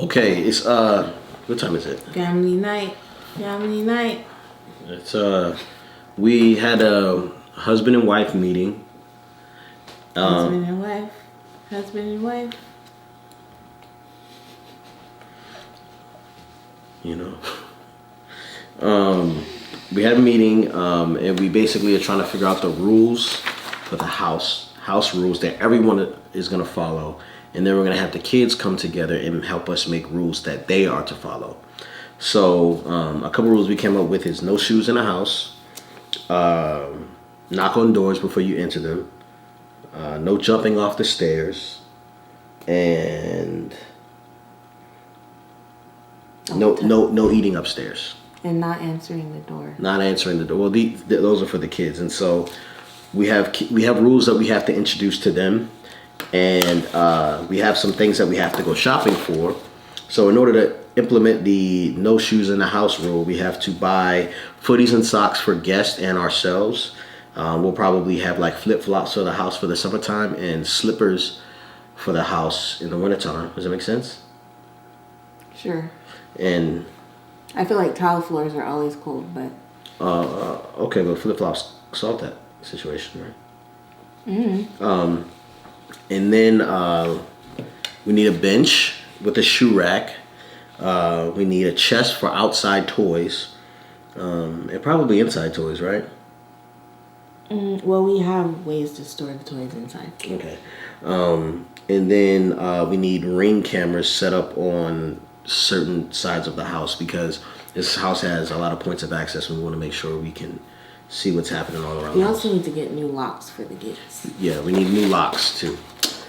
Okay, it's what time is it? Family night. Family night. It's we had a husband and wife meeting. Husband and wife. Husband and wife. You know. We had a meeting, and we basically are trying to figure out the rules for the house rules that everyone is gonna follow. And then we're gonna have the kids come together and help us make rules that they are to follow. So a couple rules we came up with is no shoes in the house, knock on doors before you enter them, no jumping off the stairs, and no eating upstairs. And not answering the door. Not answering the door. Well, those are for the kids, and so we have rules that we have to introduce to them. And we have some things that we have to go shopping for. So in order to implement the no shoes in the house rule, we have to buy footies and socks for guests and ourselves. We'll probably have like flip-flops for the house for the summertime and slippers for the house in the wintertime. Does that make sense? Sure. And I feel like tile floors are always cold, but... okay, but flip-flops solve that situation, right? Mm-hmm. And then we need a bench with a shoe rack. We need a chest for outside toys. And probably inside toys, right? Well, we have ways to store the toys inside. Okay. And then we need Ring cameras set up on certain sides of the house because this house has a lot of points of access. We want to make sure we can see what's happening all around. We also need to get new locks for the gates. Yeah, we need new locks too.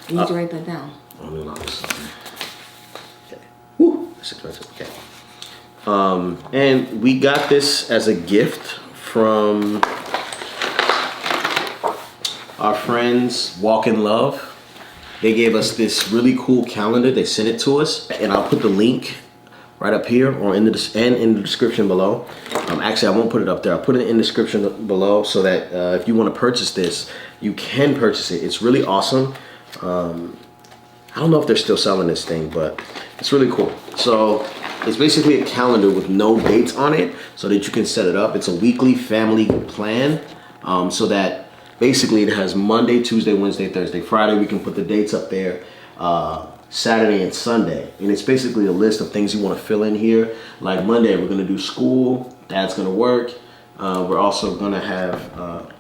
You need to write that down. Oh, new locks. Okay. Woo, that's expensive. Okay. And we got this as a gift from our friends Walk in Love. They gave us this really cool calendar. They sent it to us, and I'll put the link right up here or in the description below. Actually, I won't put it up there. I'll put it in the description below so that if you want to purchase this, you can purchase it. It's really awesome. I don't know if they're still selling this thing, but it's really cool. So it's basically a calendar with no dates on it so that you can set it up. It's a weekly family plan so that basically it has Monday, Tuesday, Wednesday, Thursday, Friday. We can put the dates up there. Saturday and Sunday, and it's basically a list of things you want to fill in here. Like Monday, we're gonna do school. Dad's gonna work. We're also gonna have.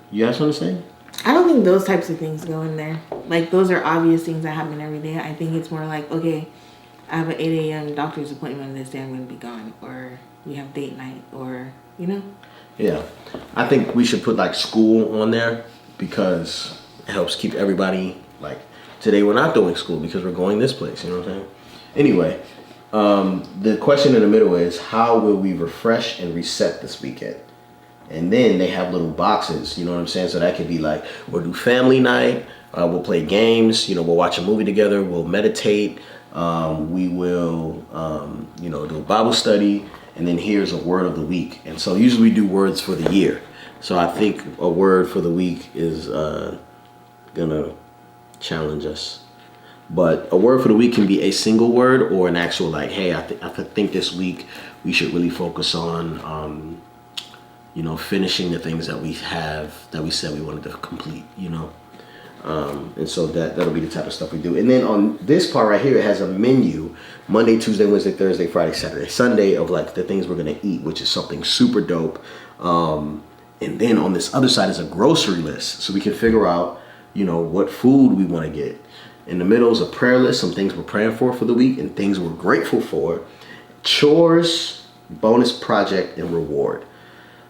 You have something to say? I don't think those types of things go in there. Like those are obvious things that happen every day. I think it's more like, okay, I have an 8 a.m. doctor's appointment this day. I'm gonna be gone, or we have date night, or you know. Yeah, I think we should put like school on there because it helps keep everybody like. Today we're not doing school because we're going this place, you know what I'm saying? Anyway, the question in the middle is how will we refresh and reset this weekend? And then they have little boxes, you know what I'm saying? So that could be like, we'll do family night, we'll play games, you know, we'll watch a movie together, we'll meditate, we will, you know, do a Bible study, and then here's a word of the week. And so usually we do words for the year. So I think a word for the week is gonna challenge us. But a word for the week can be a single word or an actual like, hey, I think this week we should really focus on, you know, finishing the things that we have that we said we wanted to complete, you know. And so that'll be the type of stuff we do. And then on this part right here, it has a menu, Monday, Tuesday, Wednesday, Thursday, Friday, Saturday, Sunday of like the things we're gonna eat, which is something super dope. And then on this other side is a grocery list, so we can figure out, you know, what food we want to get. In the middle is a prayer list, some things we're praying for the week and things we're grateful for. Chores, bonus project, and reward.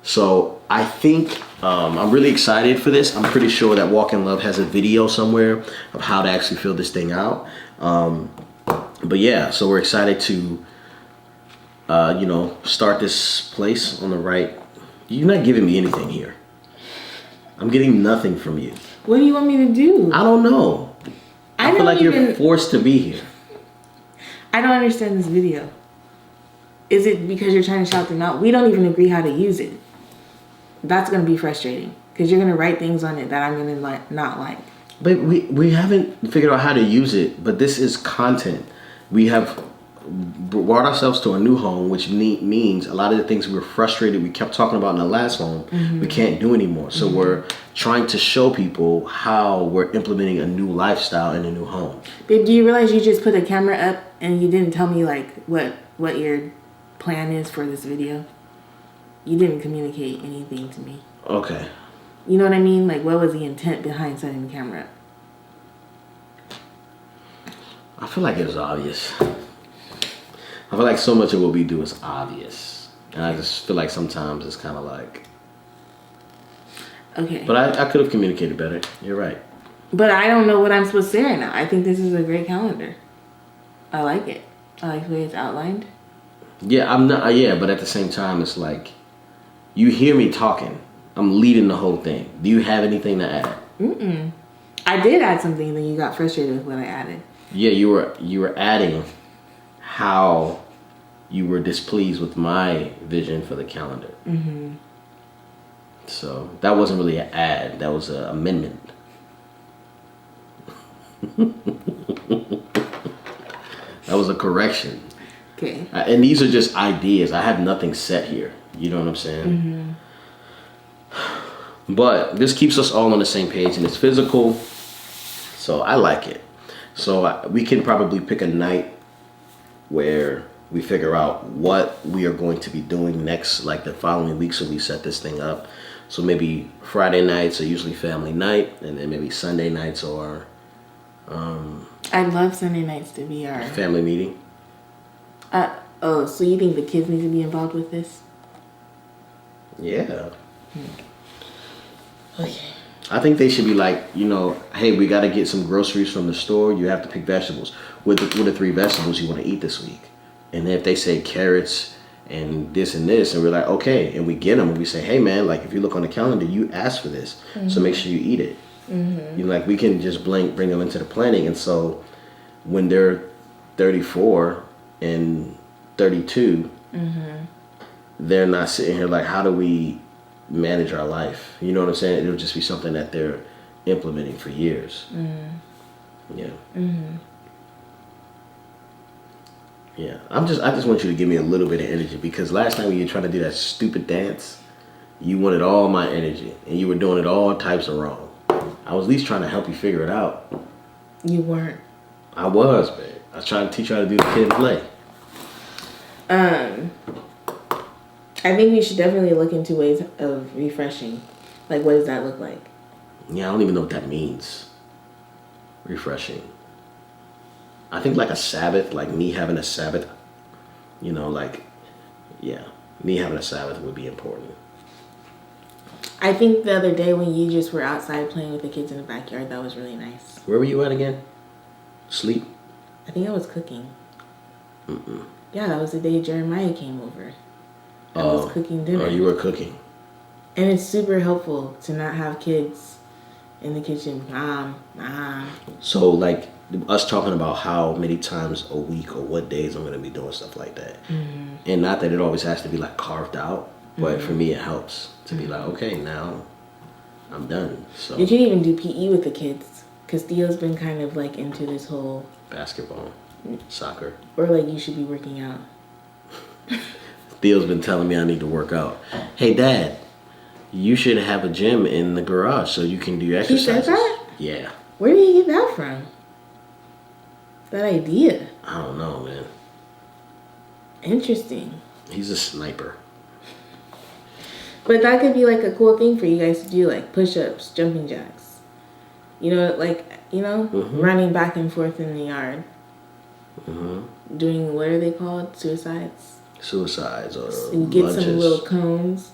So I think I'm really excited for this. I'm pretty sure that Walk in Love has a video somewhere of how to actually fill this thing out. But yeah, so we're excited to, you know, start this place on the right. You're not giving me anything here. I'm getting nothing from you. What do you want me to do? I don't know. I feel like you're forced to be here. I don't understand this video. Is it because you're trying to shout them out? We don't even agree how to use it. That's going to be frustrating because you're going to write things on it that I'm going to not like. But we haven't figured out how to use it, but this is content. we have brought ourselves to a new home, which means a lot of the things we were frustrated, we kept talking about in the last home, we can't do anymore. So we're trying to show people how we're implementing a new lifestyle in a new home. Babe, do you realize you just put a camera up and you didn't tell me like what your plan is for this video? You didn't communicate anything to me. Okay. You know what I mean? Like, what was the intent behind setting the camera up? I feel like it was obvious. I feel like so much of what we do is obvious. And I just feel like sometimes it's kind of like... Okay. But I could have communicated better. You're right. But I don't know what I'm supposed to say right now. I think this is a great calendar. I like it. I like the way it's outlined. Yeah, I'm not... Yeah, but at the same time, it's like... You hear me talking. I'm leading the whole thing. Do you have anything to add? Mm-mm. I did add something, and then you got frustrated with what I added. Yeah, you were adding how you were displeased with my vision for the calendar. Mm-hmm. So that wasn't really an ad. That was an amendment. That was a correction. Okay. And these are just ideas. I have nothing set here. You know what I'm saying? Mm-hmm. But this keeps us all on the same page, and it's physical. So I like it. So we can probably pick a night where we figure out what we are going to be doing next, like the following week, so we set this thing up. So maybe Friday nights are usually family night, and then maybe Sunday nights are I'd love Sunday nights to be our family meeting. So you think the kids need to be involved with this? Yeah. Okay. I think they should be like, hey, we got to get some groceries from the store. You have to pick vegetables. What are 3 vegetables you want to eat this week? And then if they say carrots and this, and we're like, okay, and we get them, and we say, hey, man, like if you look on the calendar, you asked for this, so make sure you eat it. Like we can just bring them into the planning, and so when they're 34 and 32, they're not sitting here like, how do we manage our life? You know what I'm saying? It'll just be something that they're implementing for years. Yeah. Yeah. I just want you to give me a little bit of energy, because last time when you were trying to do that stupid dance, you wanted all my energy and you were doing it all types of wrong. I was at least trying to help you figure it out. You weren't. I was, babe. I was trying to teach you how to do the kid and play. I think we should definitely look into ways of refreshing. Like, what does that look like? Yeah, I don't even know what that means. Refreshing. I think like a Sabbath, like me having a Sabbath, me having a Sabbath would be important. I think the other day when you just were outside playing with the kids in the backyard, that was really nice. Where were you at again? Sleep? I think I was cooking. Yeah, that was the day Jeremiah came over. I was cooking dinner. Oh, you were cooking. And it's super helpful to not have kids in the kitchen. Mom. So, like, us talking about how many times a week or what days I'm going to be doing stuff like that. And not that it always has to be, like, carved out. But for me, it helps to be like, okay, now I'm done. So you can even do PE with the kids. Because Theo's been kind of, like, into this whole... basketball, soccer. Or, like, you should be working out. Theo's been telling me I need to work out. Hey, Dad, you should have a gym in the garage so you can do exercises. He said that? Yeah. Where did you get that from? That idea? I don't know, man. Interesting. He's a sniper. But that could be like a cool thing for you guys to do, like push-ups, jumping jacks. Running back and forth in the yard. Doing, what are they called? Suicides or and get lunges. Some little cones,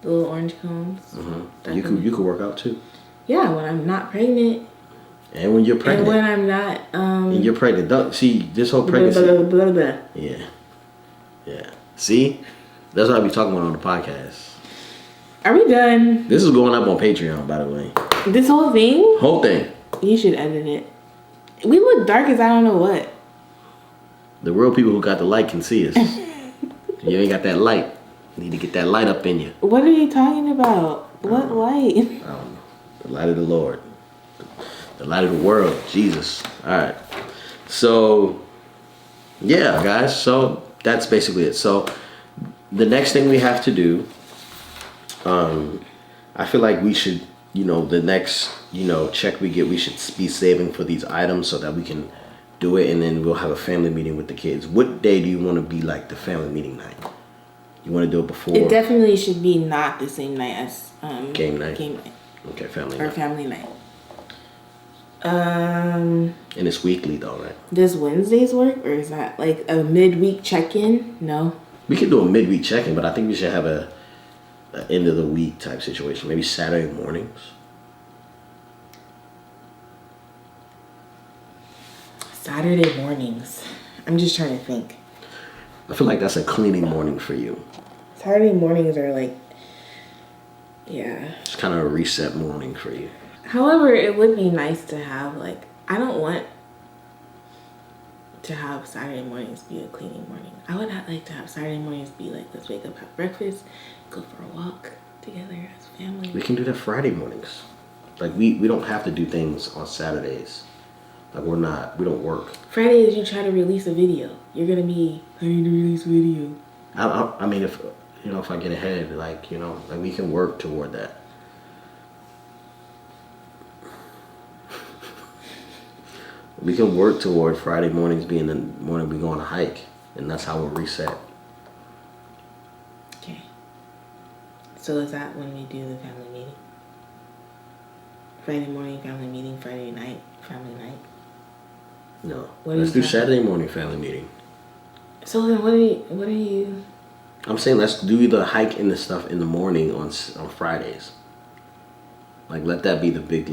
the little orange cones. You could work out too. Yeah, when I'm not pregnant. And when you're pregnant. And when I'm not. And you're pregnant. Don't see this whole pregnancy. Yeah. See, that's what I be talking about on the podcast. Are we done? This is going up on Patreon, by the way. This whole thing. Whole thing. You should edit it. We look dark as I don't know what. The real people who got the light can see us. You ain't got that light. You need to get that light up in you. What are you talking about? What light? I don't know. The light of the Lord. The light of the world. Jesus. All right. So, Yeah, guys. So that's basically it. So the next thing we have to do, I feel like we should, the next, check we get, we should be saving for these items so that we can do it, and then we'll have a family meeting with the kids. What day do you want to be like the family meeting night? You want to do it before? It definitely should be not the same night as game night. Game night. Okay, family or night. Family night. And it's weekly though, right? Does Wednesdays work, or is that like a midweek check-in? No. We could do a midweek check-in, but I think we should have a end of the week type situation. Maybe Saturday mornings. Saturday mornings. I'm just trying to think. I feel like that's a cleaning morning for you. Saturday mornings are like, yeah. It's kind of a reset morning for you. However, it would be nice to have, like, I don't want to have Saturday mornings be a cleaning morning. I would like to have Saturday mornings be like, let's wake up, have breakfast, go for a walk together as family. We can do that Friday mornings. Like, we don't have to do things on Saturdays. Like, we don't work. Fridays, you try to release a video. You're going to be, I need to release a video. I mean, if I get ahead, like we can work toward that. We can work toward Friday mornings being the morning we go on a hike, and that's how we'll reset. Okay. So is that when we do the family meeting? Friday morning family meeting, Friday night family night? No. What Let's is do that? Saturday morning family meeting. So then what are you? I'm saying let's do the hike and the stuff in the morning on Fridays. Like, let that be the big,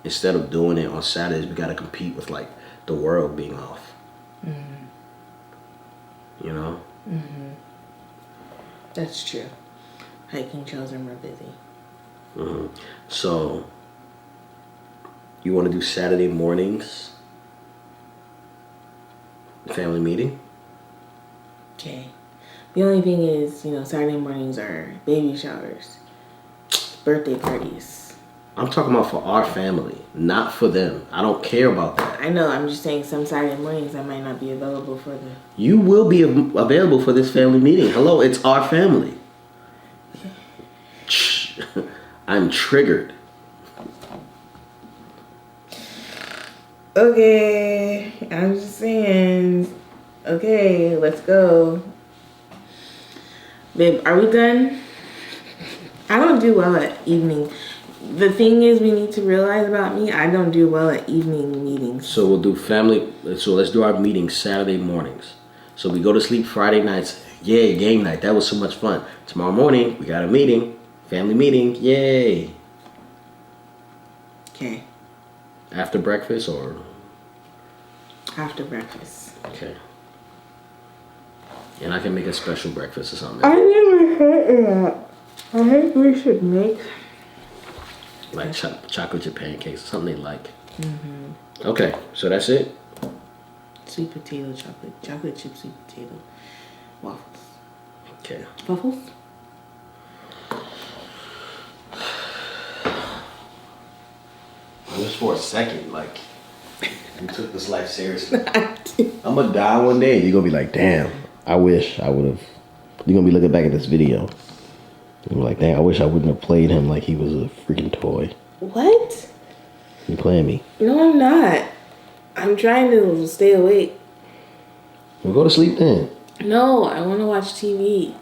instead of doing it on Saturdays, we got to compete with, like, the world being off. Mm-hmm. Mm-hmm. That's true. Hiking trails are more busy. Mm-hmm. So, you want to do Saturday mornings family meeting? Okay. The only thing is, Saturday mornings are baby showers, birthday parties. I'm talking about for our family, not for them. I don't care about that. I know. I'm just saying some Saturday mornings I might not be available for them. You will be available for this family meeting. Hello, it's our family. I'm triggered. Okay, I'm just saying. Okay, let's go. Babe, are we done? I don't do well at evening. The thing is, we need to realize about me, I don't do well at evening meetings. So we'll do so let's do our meetings Saturday mornings. So we go to sleep Friday nights. Yay, game night. That was so much fun. Tomorrow morning, we got a meeting. Family meeting. Yay. Okay. After breakfast or? After breakfast. Okay. And I can make a special breakfast or something. I never heard that. I think we should make Like chocolate chip pancakes, something they like. Mm-hmm. Okay, so that's it? Sweet potato chocolate chip sweet potato waffles. Okay. Waffles? Just for a second, like, you took this life seriously. I'm gonna die one day and you're gonna be like, damn, I wish I would have. You're gonna be looking back at this video. You're like, damn, I wish I wouldn't have played him like he was a freaking toy. What? You playing me? No, I'm not. I'm trying to stay awake. Well, go to sleep then. No, I want to watch TV.